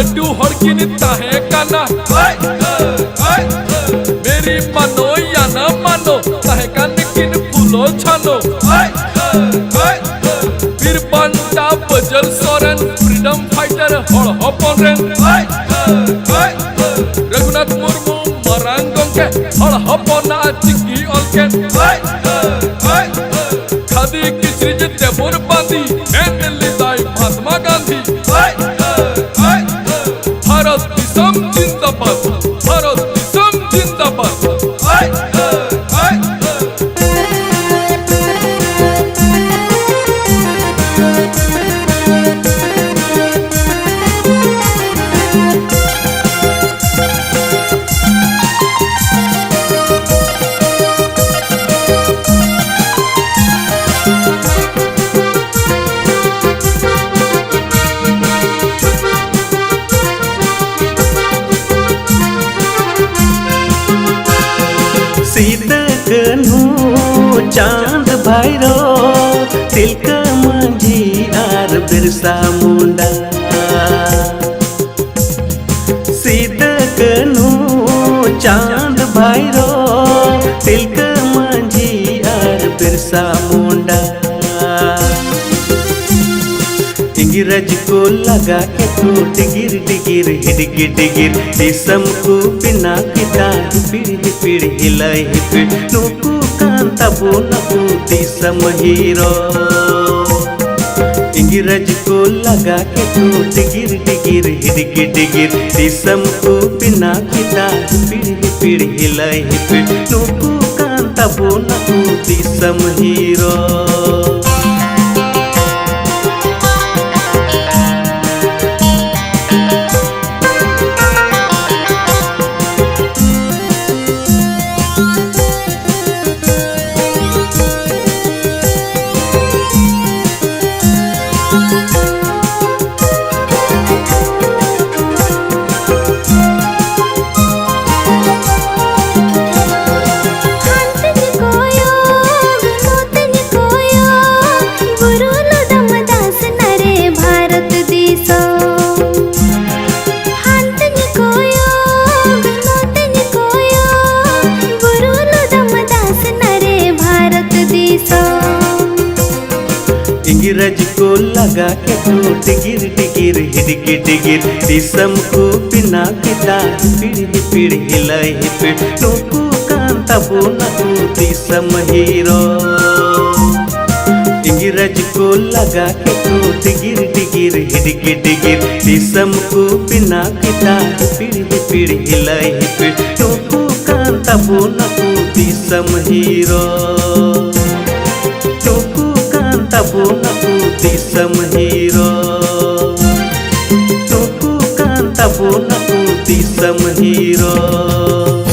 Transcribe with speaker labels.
Speaker 1: लड्डू हड़किन ताहे काना मेरी मानो या ना मानो ताहे कान किन फूलो छानो फिर पंटा बजल सोरेन फ्रीडम फाइटर हड़ हपन रघुनाथ मुर्मू मरांग गंगे हड़ हपना चिकी अलकेन खादी किचरी देवर बांधी मेनली दाई महात्मा गांधी भारत दिसम जिंदाबाद भारत दिसम जिंदाबाद
Speaker 2: सीता कन्हू चांद भैरो तिलका मांझी आर बिरसा मुंडा सीता कन्हू चांद भैरो तिलका मांझी आर बिरसा मुंडा इंग्रज को लगा के तो डिगिर डिगिर हिडगिर डिगिर देशम को बिना किता पीढ़ी पीढ़ी हिलाई पीढ़ नुकु कांता बोनकु देशम हीरो इंग्रज को लगा के तो डिगिर डिगिर हिडगिर डिगिर देशम को बिना किता पीढ़ी पीढ़ी हिलाई पीढ़ नुकु कांता बोनकु देशम हीरो इंग्रज को लगा के तो डिगिर डिगिर हिडगिर डिगिर देशम को बिना किता पीढ़ी पीढ़ी हिलाई पीढ़ नुकु कांता बोनकु देशम हीरो इंग्रज को लगा के तो डिगिर डिगिर हिडगिर डिगिर देशम को बिना किता पीढ़ी पीढ़ी हिलाई पीढ़ नुकु कांता बोनकु देशम हीरो बोनकु देशम हीरो नुकु कांता बोनकु देशम हीरो।